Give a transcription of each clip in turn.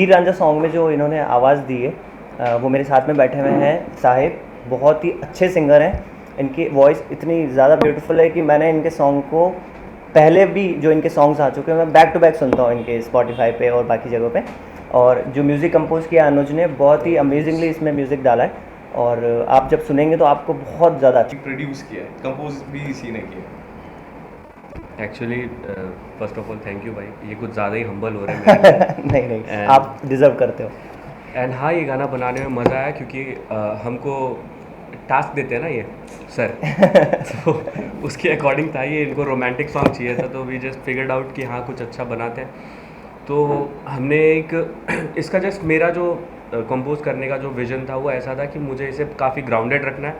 हीर Ranjha song में जो इन्होंने आवाज़ दी है, वो मेरे साथ में बैठे हुए हैं साहिब, बहुत ही अच्छे सिंगर हैं। इनकी वॉइस इतनी ज़्यादा ब्यूटीफुल है कि मैंने इनके सॉन्ग को पहले भी जो इनके सॉन्ग्स आ चुके हैं मैं बैक टू बैक सुनता हूँ इनके स्पॉटिफाई पे और बाकी जगहों पे। और जो म्यूज़िक कंपोज किया अनुज ने, बहुत ही अमेजिंगली इसमें म्यूज़िक डाला है, और आप जब सुनेंगे तो आपको बहुत ज़्यादा अच्छा। प्रोड्यूस किया है, कंपोज भी इसी ने किया। Actually first of all thank you भाई, ये कुछ ज़्यादा ही हम्बल हो रहे हैं मेरे लिए। नहीं नहीं, आप डिज़र्व करते हो। एंड हाँ, ये गाना बनाने में मज़ा आया क्योंकि हमको टास्क देते हैं ना ये सर तो उसके अकॉर्डिंग था ये, इनको रोमांटिक सॉन्ग चाहिए था, तो वी जस्ट फिगर्ड आउट कि हाँ कुछ अच्छा बनाते हैं। तो हमने एक इसका जस्ट मेरा जो कंपोज करने का जो विज़न था वो ऐसा था कि मुझे इसे काफ़ी ग्राउंडेड रखना है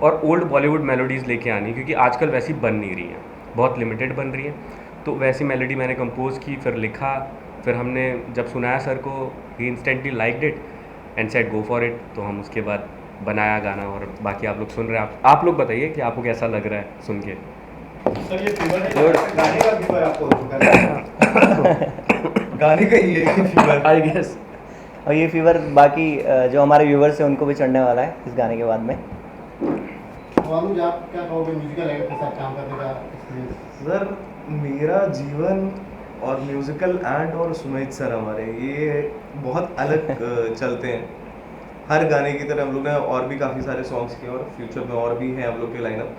और ओल्ड बॉलीवुड मेलोडीज़ लेके आनी, क्योंकि आजकल वैसी बन नहीं रही हैं, बहुत लिमिटेड बन रही हैं। तो वैसी मेलोडी मैंने कंपोज़ की, फिर लिखा, फिर हमने जब सुनाया सर को, he instantly liked it and said go for it. तो हम उसके बाद बनाया गाना, और बाकी आप लोग सुन रहे हैं। आप लोग बताइए कि आपको कैसा लग रहा है सुन के। सर ये फीवर है, गाने का फीवर आपको गाने का ही है फीवर आई गेस। और ये फीवर बाकी जो हमारे व्यूवर्स हैं उनको भी चढ़ने वाला है इस गाने के बाद में। अनुज, आप क्या कहोगे म्यूजिकल एक्ट के साथ काम करने का एक्सपीरियंस? सर मेरा जीवन और म्यूजिकल एंड और सुमित सर हमारे ये बहुत अलग चलते हैं। हर गाने की तरह हम लोग ने और भी काफ़ी सारे सॉन्ग्स किए और फ्यूचर में और भी हैं हम लोग के लाइनअप,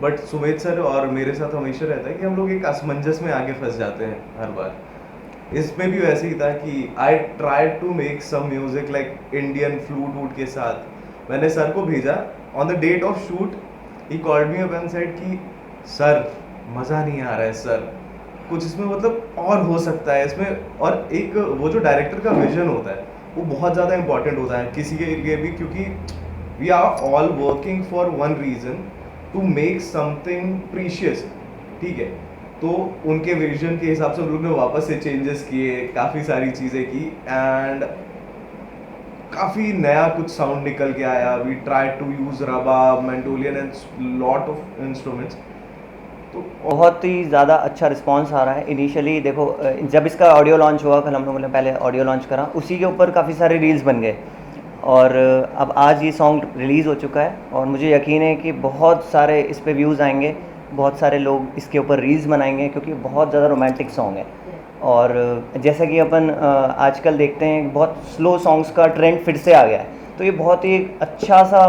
बट सुमित सर और मेरे साथ हमेशा रहता है कि हम लोग एक असमंजस में आगे फंस जाते हैं हर बार। इसमें भी वैसे ही था कि I try to make some music like Indian flute वूट के साथ। मैंने सर को भेजा on the date of shoot, he called me up and said कि सर मज़ा नहीं आ रहा है सर, कुछ इसमें मतलब और हो सकता है इसमें। और एक वो जो डायरेक्टर का विजन होता है वो बहुत ज़्यादा इंपॉर्टेंट होता है किसी के लिए भी, क्योंकि we are all working for one reason to make something precious, ठीक है। तो उनके विजन के हिसाब से हम लोग ने वापस से चेंजेस किए, काफ़ी सारी चीज़ें की, एंड काफ़ी नया कुछ साउंड निकल के आया। We try to use rabab, mandolin and lot of instruments. तो बहुत ही ज़्यादा अच्छा रिस्पांस आ रहा है। इनिशियली देखो, जब इसका ऑडियो लॉन्च हुआ, कल हम लोगों ने पहले ऑडियो लॉन्च करा, उसी के ऊपर काफ़ी सारे रील्स बन गए, और अब आज ये सॉन्ग रिलीज़ हो चुका है, और मुझे यकीन है कि बहुत सारे इस पे व्यूज़ आएंगे, बहुत सारे लोग इसके ऊपर रील्स बनाएंगे, क्योंकि बहुत ज़्यादा रोमांटिक सॉन्ग है। और जैसा कि अपन आजकल देखते हैं बहुत स्लो सॉन्ग्स का ट्रेंड फिर से आ गया है, तो ये बहुत ही अच्छा सा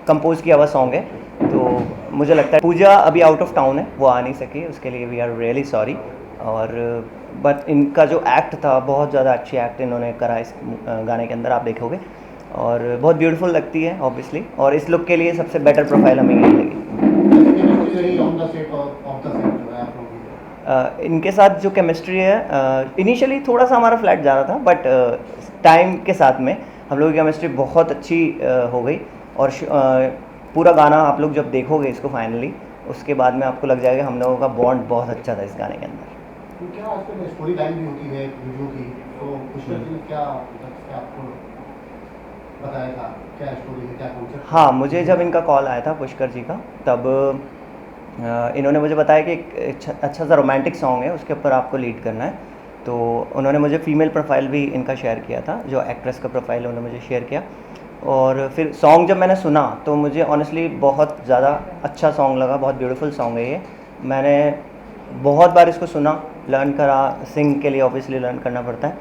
कंपोज किया हुआ सॉन्ग है। तो मुझे लगता है पूजा अभी आउट ऑफ टाउन है, वो आ नहीं सकी, उसके लिए वी आर रियली सॉरी। और बट इनका जो एक्ट था, बहुत ज़्यादा अच्छी एक्ट इन्होंने करा इस गाने के अंदर, आप देखोगे, और बहुत ब्यूटीफुल लगती है ऑब्वियसली, और इस लुक के लिए सबसे बेटर प्रोफाइल हमें यही लगी। इनके साथ जो केमिस्ट्री है, इनिशियली थोड़ा सा हमारा फ्लैट जा रहा था, बट टाइम के साथ में हम लोगों की केमिस्ट्री बहुत अच्छी हो गई, और पूरा गाना आप लोग जब देखोगे इसको फाइनली, उसके बाद में आपको लग जाएगा हम लोगों का बॉन्ड बहुत अच्छा था इस गाने के अंदर। तो क्या आजकल स्टोरी लाइन भी होती है वीडियो की, तो पुष्कर जी ने क्या आपको बताया था, क्या स्टोरी है, क्या कॉन्सेप्ट? हाँ, मुझे जब इनका कॉल आया था पुष्कर जी का, तब इन्होंने मुझे बताया कि एक अच्छा सा रोमांटिक सॉन्ग है, उसके ऊपर आपको लीड करना है। तो उन्होंने मुझे फ़ीमेल प्रोफाइल भी इनका शेयर किया था, जो एक्ट्रेस का प्रोफाइल उन्होंने मुझे शेयर किया, और फिर सॉन्ग जब मैंने सुना तो मुझे ऑनेस्टली बहुत ज़्यादा अच्छा सॉन्ग लगा, बहुत ब्यूटीफुल सॉन्ग है ये। मैंने बहुत बार इसको सुना, लर्न करा, सिंग के लिए ऑब्वियसली लर्न करना पड़ता है,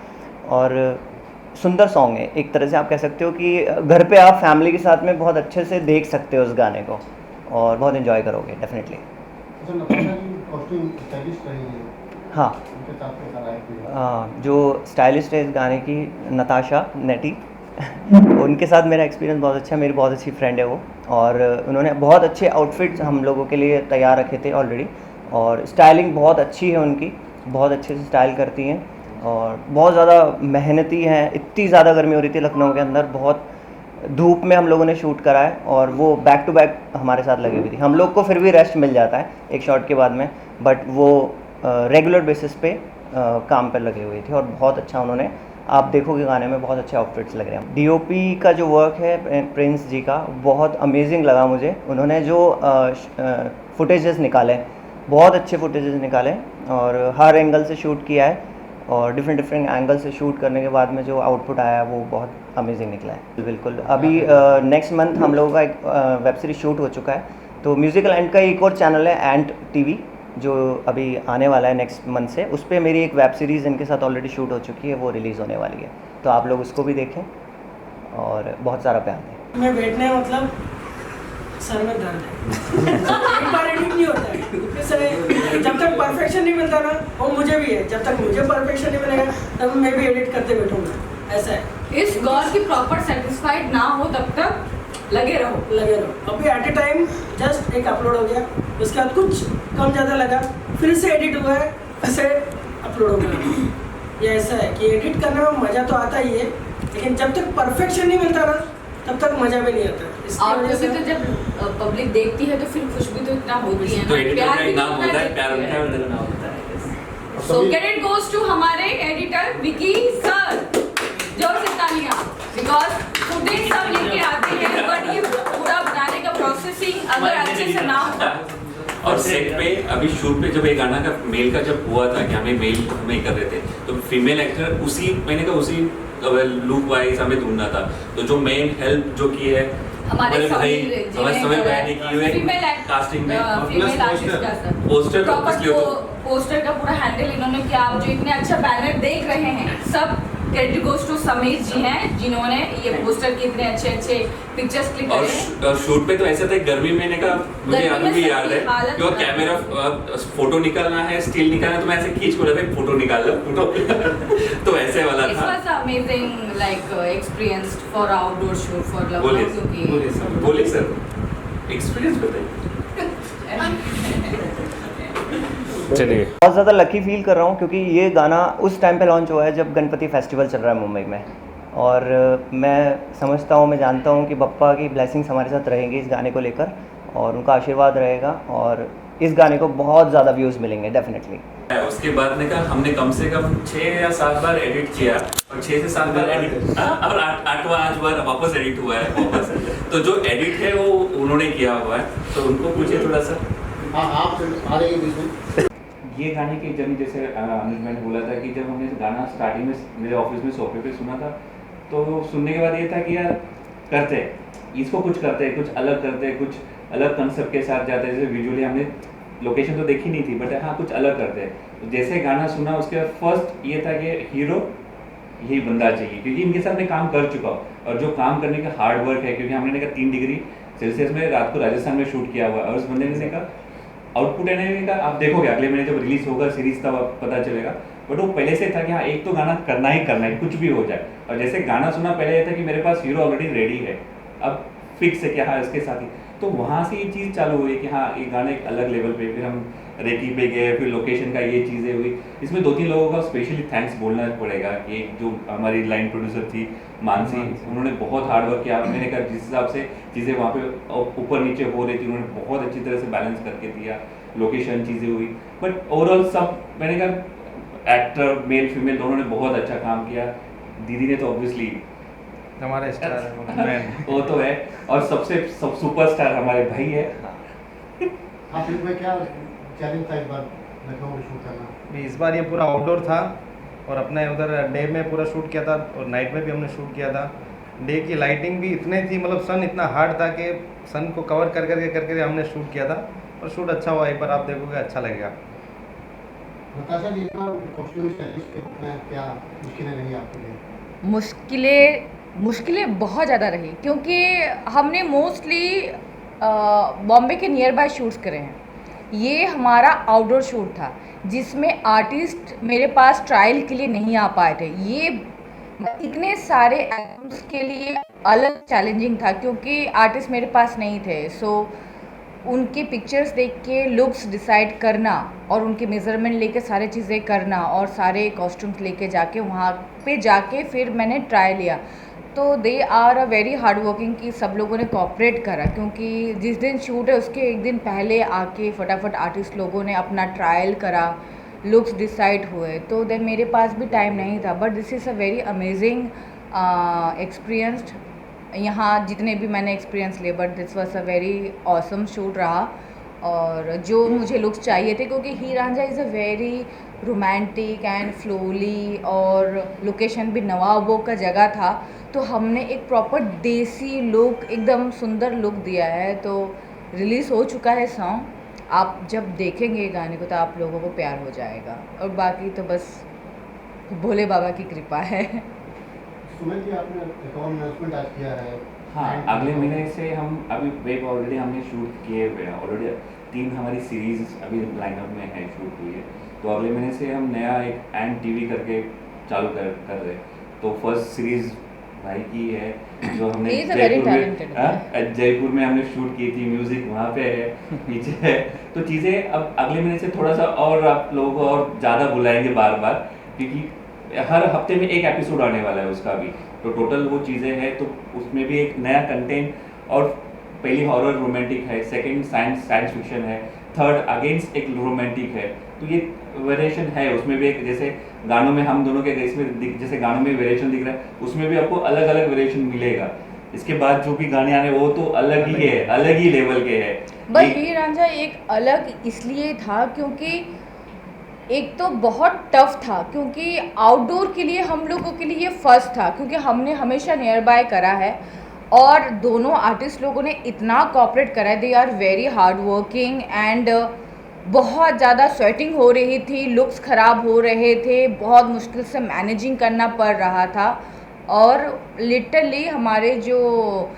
और सुंदर सॉन्ग है। एक तरह से आप कह सकते हो कि घर पे आप फैमिली के साथ में बहुत अच्छे से देख सकते हो उस गाने को, और बहुत इन्जॉय करोगे डेफिनेटली। अच्छा, नताशा की कॉस्ट्यूम स्टाइलिश रही है। हाँ, उनके साथ कैसा रहा है? जो स्टाइलिस्ट है इस गाने की, नताशा नेटी उनके साथ मेरा एक्सपीरियंस बहुत अच्छा है, मेरी बहुत अच्छी फ्रेंड है वो, और उन्होंने बहुत अच्छे आउटफिट्स हम लोगों के लिए तैयार रखे थे ऑलरेडी, और स्टाइलिंग बहुत अच्छी है उनकी, बहुत अच्छे से स्टाइल करती हैं, और बहुत ज़्यादा मेहनती हैं। इतनी ज़्यादा गर्मी हो रही थी लखनऊ के अंदर, बहुत धूप में हम लोगों ने शूट करा है, और वो बैक टू बैक हमारे साथ लगी हुई थी। हम लोग को फिर भी रेस्ट मिल जाता है एक शॉट के बाद में, बट वो रेगुलर बेसिस पे काम पर लगे हुए थे, और बहुत अच्छा उन्होंने, आप देखोगे गाने में बहुत अच्छे आउटफिट्स लग रहे हैं। डीओपी का जो वर्क है प्रिंस जी का, बहुत अमेजिंग लगा मुझे। उन्होंने जो फुटेजेस निकाले, बहुत अच्छे फुटेजेस निकाले, और हर एंगल से शूट किया है, और डिफरेंट डिफरेंट एंगल से शूट करने के बाद में जो आउटपुट आया वो बहुत अमेजिंग निकला है। बिल्कुल, अभी नेक्स्ट मंथ हम लोगों का एक वेब सीरीज शूट हो चुका है, तो म्यूजिकल एंड का एक और चैनल है एंट टीवी जो अभी आने वाला है नेक्स्ट मंथ से, उस पर मेरी एक वेब सीरीज़ इनके साथ ऑलरेडी शूट हो चुकी है, वो रिलीज़ होने वाली है, तो आप लोग उसको भी देखें और बहुत सारा प्यार दें। मैं बैठने मतलब सर में दर्द है एक बार एडिट नहीं होता है इसलिए जब तक परफेक्शन नहीं मिलता ना, वो मुझे भी है, जब तक मुझे परफेक्शन नहीं मिलेगा तब मैं भी एडिट करते बैठूंगा, ऐसा है। इस गॉल की प्रॉपर सेटिस्फाइड ना हो तब तक लगे रहो। अभी एट ए टाइम जस्ट एक अपलोड हो गया, उसके बाद कुछ कम ज़्यादा लगा, फिर से एडिट हुआ है, फिर से अपलोड हो गया। ये ऐसा है कि एडिट करने में मज़ा तो आता ही है, लेकिन जब तक परफेक्शन नहीं मिलता ना तब तक मज़ा भी नहीं आता। और क्योंकि तो जब पब्लिक देखती है तो फिर खुशबू तो इतना होती है तो ना, एडिटर प्यार का भी एक नाम तो होता है, उतना प्यार देती उनका है। उनका नाम होता है। So credit goes to हमारे एडिटर विकी सर, जोर से तालियां, बिकॉज फुटेज सब लेके आते हैं बट ये पूरा बनाने का प्रोसेसिंग अगर अच्छे से ना हो। और सेट पे अभी शूट पे जब ये गाना का मेल का जब हुआ था कि हमें मेल हमें कर रहे थे, तो फीमेल एक्टर उसी मैंने कहा उसी लुक वाइज हमें ढूंढना था, तो जो मेन हेल्प जो की है हमारे भाई समीर हमारे समय भाई ने की हुई फीमेल कास्टिंग में फीमेल आर्टिस्ट का सर पोस्टर का प्रॉपर इसलिए तो पोस्टर का पूरा हैंडल इन्होंने किया। आप जो इतने अच्छा बैनर देख रहे हैं सब क्रेडिट गोज टू समीर जी हैं जिन्होंने ये पोस्टर के इतने अच्छे अच्छे पिक्चर्स क्लिक करे। और शूट पे तो ऐसा था गर्मी में का मुझे गर्मी अभी में भी सबकी याद है हालत कि वो खराब कैमरा फोटो निकालना है, स्टिल निकालना है, तो मैं ऐसे खींच को रहा था फोटो निकाल लो फोटो तो ऐसे वाला It था। was amazing like experienced for outdoor shoot for love क्योंकि बोलिए सर एक्सपीरियंस बताइए। चलिए बहुत ज़्यादा लकी फील कर रहा हूँ क्योंकि ये गाना उस टाइम पे लॉन्च हुआ है जब गणपति फेस्टिवल चल रहा है मुंबई में, और मैं समझता हूँ, मैं जानता हूँ कि बप्पा की ब्लेसिंग्स हमारे साथ रहेंगी इस गाने को लेकर और उनका आशीर्वाद रहेगा और इस गाने को बहुत ज़्यादा व्यूज़ मिलेंगे डेफिनेटली। उसके बाद ने कहा हमने कम से कम 6 या 7 बार एडिट किया और 6 से 7 बार एडिट और 8वां 8 बार वापस एडिट हुआ है वापस, तो जो एडिट है वो उन्होंने किया हुआ है, तो उनको पूछिए थोड़ा सा। हाँ आप आ रही है बीच में। ये गाने की जर्नी जैसे अनुज मैंने बोला था कि जब हमने गाना स्टार्टिंग में मेरे ऑफिस में सोफे पे सुना था तो सुनने के बाद ये था कि यार करते हैं इसको, कुछ करते हैं, कुछ अलग करते हैं, कुछ अलग कंसेप्ट के साथ जाते हैं। जैसे विजुअली हमने लोकेशन तो देखी नहीं थी बट हाँ कुछ अलग करते हैं। तो जैसे गाना सुना उसके बाद फर्स्ट ये था कि हीरो यही बंदा चाहिए क्योंकि इनके साथ मैं काम कर चुका हूँ और जो काम करने का हार्ड वर्क है, क्योंकि हमने कहा 3 डिग्री सेल्सियस में रात को राजस्थान में शूट किया हुआ है और उस बंदे ने कहा आउटपुट है का आप देखोगे अगले महीने जब रिलीज होगा सीरीज तब पता चलेगा, बट वो पहले से था कि हाँ एक तो गाना करना ही करना है कुछ भी हो जाए। और जैसे गाना सुना पहले ये था कि मेरे पास हीरो ऑलरेडी रेडी है, अब फिक्स है कि हाँ इसके साथ ही, तो वहाँ से ये चीज़ चालू हुई कि हाँ ये गाना एक अलग लेवल पे, फिर हम रेकी पे गए, फिर लोकेशन का ये चीज़ें हुई। इसमें 2-3 लोगों का स्पेशली थैंक्स बोलना पड़ेगा कि एक जो हमारी लाइन प्रोड्यूसर थी मानसी, उन्होंने बहुत हार्ड वर्क किया। मैंने कहा जिस हिसाब से चीज़ें वहाँ पे ऊपर नीचे हो रही थी उन्होंने बहुत अच्छी तरह से बैलेंस करके दिया, लोकेशन चीज़ें हुई, बट ओवरऑल सब मैंने कहा एक्टर मेल फीमेल दोनों ने बहुत अच्छा काम किया। दीदी ने तो ऑब्वियसली हमारे स्टार वो तो है और सबसे सुपरस्टार हमारे भाई है। हाँ फिल्म में क्या चैलेंज था इस बार लखनऊ में शूट करना? इस बार ये पूरा आउटडोर था और अपने उधर डे में पूरा शूट किया था और नाइट में भी हमने शूट किया था। डे की लाइटिंग भी इतनी थी, मतलब सन इतना हार्ड था कि सन को कवर कर करके हमने शूट किया था और शूट अच्छा हुआ। एक बार आप देखोगे अच्छा लगेगा। नताशा जी का कॉस्ट्यूम स्टाइलिस्ट के रूप में क्या मुश्किलें रही आपके लिए? मुश्किलें बहुत ज़्यादा रही क्योंकि हमने मोस्टली बॉम्बे के नियर बाय शूट्स करे हैं। ये हमारा आउटडोर शूट था जिसमें आर्टिस्ट मेरे पास ट्रायल के लिए नहीं आ पाए थे। ये इतने सारे एल्बम्स के लिए अलग चैलेंजिंग था क्योंकि आर्टिस्ट मेरे पास नहीं थे। सो उनके पिक्चर्स देख के लुक्स डिसाइड करना और उनके मेज़रमेंट लेके सारे चीज़ें करना और सारे कॉस्ट्यूम्स लेके जाके वहाँ पे जाके फिर मैंने ट्राई लिया। तो they are a very hard working कि सब लोगों ने कोऑपरेट करा क्योंकि जिस दिन शूट है उसके एक दिन पहले आके फटाफट आर्टिस्ट लोगों ने अपना ट्रायल करा, लुक्स डिसाइड हुए। तो देन मेरे पास भी टाइम नहीं था, but this is a very amazing experienced. यहाँ जितने भी मैंने एक्सपीरियंस लिए, but this was a very awesome shoot रहा और जो मुझे लुक्स चाहिए थे, क्योंकि Heer Ranjha is a very romantic and flowy, और लोकेशन भी नवाबों का जगह था, तो हमने एक प्रॉपर देसी लुक, एकदम सुंदर लुक दिया है। तो रिलीज़ हो चुका है सॉन्ग, आप जब देखेंगे गाने को तो आप लोगों को प्यार हो जाएगा, और बाकी तो बस भोले बाबा की कृपा है। सुमित जी, आपने एक और अनाउंसमेंट आज किया है। हाँ, अगले महीने से हम अभी वेब ऑलरेडी हमने शूट किए हुए हैं, ऑलरेडी 3 हमारी सीरीज अभी लाइनअप में है, शूट हुई है। तो अगले महीने से हम नया एक एंड टीवी करके चालू कर रहे हैं। तो फर्स्ट सीरीज भाई की है जो हमने He is a very talented guy. Jaipur में हमने शूट की थी, म्यूजिक वहाँ पे है, पीछे है। तो चीज़ें अब अगले महीने से थोड़ा सा और आप लोगों को और ज़्यादा बुलाएंगे बार बार, क्योंकि हर हफ्ते में एक एपिसोड आने वाला है उसका भी। तो टोटल वो चीज़ें हैं, तो उसमें भी एक नया कंटेंट, और पहली हॉरर रोमांटिक है, सेकंड साइंस फिक्शन है, थर्ड अगेंस्ट एक रोमांटिक है। तो ये वेरिएशन है उसमें भी, एक जैसे गानों में हम दोनों के इसमें जैसे गानों में वेरिएशन दिख रहा है, उसमें भी आपको अलग अलग वेरिएशन मिलेगा। इसके बाद जो भी गाने आने वो तो अलग ही है, अलग ही लेवल के है। बट हीर रांझा एक अलग इसलिए था क्योंकि एक तो बहुत टफ था, क्योंकि आउटडोर के लिए हम लोगों के लिए फर्स्ट था, क्योंकि हमने हमेशा नियर बाय करा है, और दोनों आर्टिस्ट लोगों ने इतना कोऑपरेट करा है। They are very hard working and बहुत ज़्यादा स्वेटिंग हो रही थी, लुक्स ख़राब हो रहे थे, बहुत मुश्किल से मैनेजिंग करना पड़ रहा था। और लिटरली हमारे जो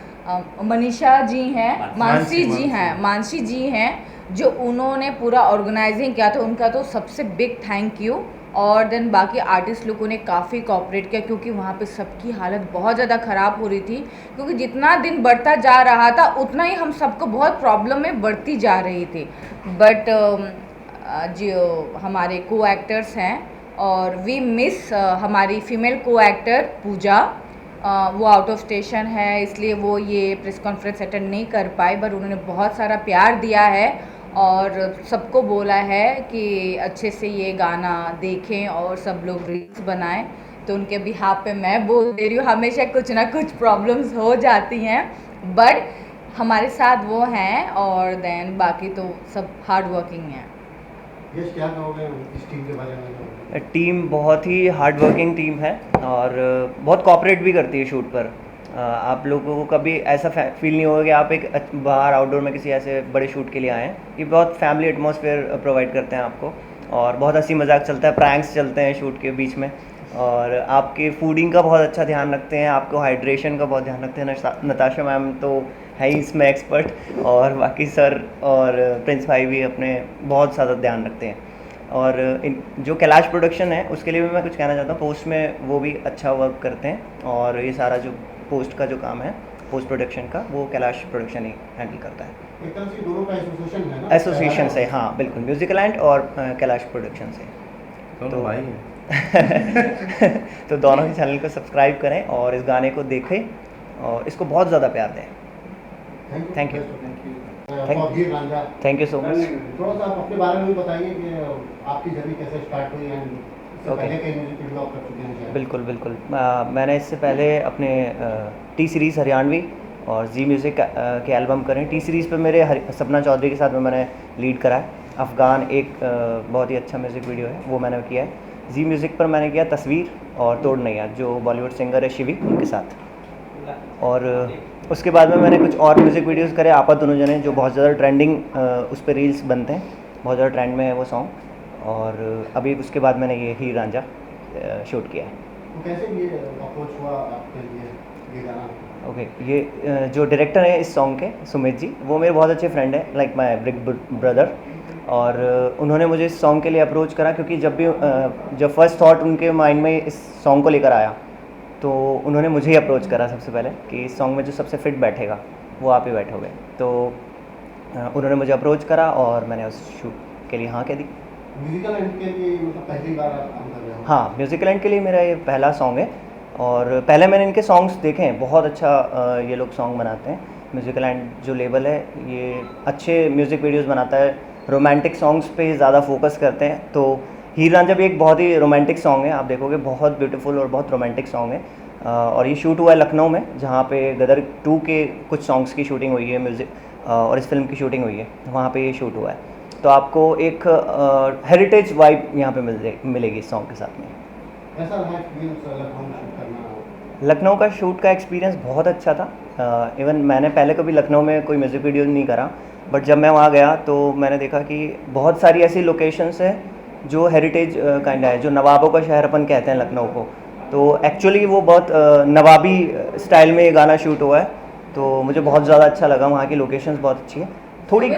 मनीषा जी हैं, मानसी जी हैं, जो उन्होंने पूरा ऑर्गेनाइजिंग किया था, उनका तो सबसे बिग थैंक यू। और देन बाकी आर्टिस्ट लोगों ने काफ़ी कोऑपरेट किया, क्योंकि वहाँ पे सबकी हालत बहुत ज़्यादा ख़राब हो रही थी, क्योंकि जितना दिन बढ़ता जा रहा था उतना ही हम सबको बहुत प्रॉब्लम में बढ़ती जा रही थी। बट जो हमारे को एक्टर्स हैं, और वी मिस हमारी फीमेल को एक्टर पूजा, वो आउट ऑफ स्टेशन है, इसलिए वो ये प्रेस कॉन्फ्रेंस अटेंड नहीं कर पाए, बट उन्होंने बहुत सारा प्यार दिया है और सबको बोला है कि अच्छे से ये गाना देखें और सब लोग रील्स बनाएं। तो उनके बिहाफ पे मैं बोल दे रही हूँ, हमेशा कुछ ना कुछ प्रॉब्लम्स हो जाती हैं, बट हमारे साथ वो हैं, और देन बाकी तो सब हार्ड वर्किंग हैं। यश, क्या कहोगे इस टीम के बारे में? टीम बहुत ही हार्ड वर्किंग टीम है, और बहुत कोऑपरेट भी करती है शूट पर। आप लोगों को कभी ऐसा फील नहीं होगा कि आप एक बाहर आउटडोर में किसी ऐसे बड़े शूट के लिए आए हैं। ये बहुत फैमिली एटमॉस्फेयर प्रोवाइड करते हैं आपको, और बहुत हंसी मजाक चलता है, प्रैंक्स चलते हैं शूट के बीच में, और आपके फूडिंग का बहुत अच्छा ध्यान रखते हैं, आपको हाइड्रेशन का बहुत ध्यान रखते हैं। नताशा मैम तो है ही इसमें एक्सपर्ट, और बाकी सर और प्रिंस भाई भी अपने बहुत ज़्यादा ध्यान रखते हैं। और जो कैलाश प्रोडक्शन है उसके लिए भी मैं कुछ कहना चाहता हूँ, पोस्ट में वो भी अच्छा वर्क करते हैं, और ये सारा जो पोस्ट का जो काम है, पोस्ट प्रोडक्शन का, वो कैलाश प्रोडक्शन ही हैंडल करता है। एक तरह से दोनों का एसोसिएशन है ना? एसोसिएशन से, हाँ बिल्कुल, म्यूजिकलैंड और कैलाश प्रोडक्शन से। तो भाई हैं। तो दोनों ही चैनल को सब्सक्राइब करें और इस गाने को देखें और इसको बहुत ज़्यादा प्यार दें। Thank you. Thank you so much. थोड़ा सा आप अपने बारे में भी बताइए कि आपकी जर्नी कैसे स्टार्ट हुई, एंड Okay. पहले कई म्यूजिक वीडियो आप कर चुके हैं शायद। बिल्कुल बिल्कुल, मैंने इससे पहले अपने टी सीरीज़ हरियाणवी और जी म्यूज़िक के एल्बम करें। टी सीरीज़ पे मेरे सपना चौधरी के साथ में मैंने लीड करा है। अफ़गान एक बहुत ही अच्छा म्यूज़िक वीडियो है, वो मैंने किया है। जी म्यूज़िक पर मैंने किया तस्वीर और तोड़ नैया, जो बॉलीवुड सिंगर है शिवी, उनके साथ। और उसके बाद में मैंने कुछ और म्यूज़िक वीडियोज़ करे, आपा दोनों जने, जो बहुत ज़्यादा ट्रेंडिंग उस पर रील्स बनते हैं, बहुत ज़्यादा ट्रेंड में है वो सॉन्ग। और अभी उसके बाद मैंने ये हीर रांझा शूट किया है। तो कैसे ये अप्रोच हुआ आपके लिए ये गाना? ओके, ये जो डायरेक्टर है इस सॉन्ग के, सुमित जी, वो मेरे बहुत अच्छे फ्रेंड हैं, लाइक माय बिग ब्रदर। और उन्होंने मुझे इस सॉन्ग के लिए अप्रोच करा, क्योंकि जब फर्स्ट थॉट उनके माइंड में इस सॉन्ग को लेकर आया, तो उन्होंने मुझे ही अप्रोच करा सबसे पहले कि इस सॉन्ग में जो सबसे फिट बैठेगा वो आप ही बैठोगे। तो उन्होंने मुझे अप्रोच करा और मैंने उस शूट के लिए हाँ कह दी। म्यूजिकल एंड के लिए मतलब पहली बार आप काम कर रहे हो? हाँ, म्यूजिकल के लिए मेरा ये पहला सॉन्ग है, और पहले मैंने इनके सॉन्ग्स देखे हैं, बहुत अच्छा ये लोग सॉन्ग बनाते हैं। म्यूजिकल जो लेबल है ये अच्छे म्यूज़िक वीडियोस बनाता है, रोमांटिक सॉन्ग्स पे ज़्यादा फोकस करते हैं। तो हीर रांझा भी एक बहुत ही रोमांटिक सॉन्ग है, आप देखोगे बहुत ब्यूटीफुल और बहुत रोमांटिक सॉन्ग है। और ये शूट हुआ है लखनऊ में, जहाँ पे गदर 2 के कुछ सॉन्ग्स की शूटिंग हुई है, म्यूज़िक और इस फिल्म की शूटिंग हुई है, वहाँ पे ये शूट हुआ है। तो आपको एक हेरिटेज वाइब यहाँ पे मिलेगी इस सॉन्ग के साथ में। कैसा रहा एक्सपीरियंस लखनऊ में शूट करना? लखनऊ का शूट का एक्सपीरियंस बहुत अच्छा था। इवन मैंने पहले कभी लखनऊ में कोई म्यूज़िक वीडियो नहीं करा, बट जब मैं वहाँ गया तो मैंने देखा कि बहुत सारी ऐसी लोकेशंस है जो हेरिटेज काइंड है, जो नवाबों का शहर अपन कहते हैं लखनऊ को। तो एक्चुअली वो बहुत नवाबी स्टाइल में ये गाना शूट हुआ है, तो मुझे बहुत ज़्यादा अच्छा लगा। वहाँ की लोकेशंस बहुत अच्छी है। थोड़ी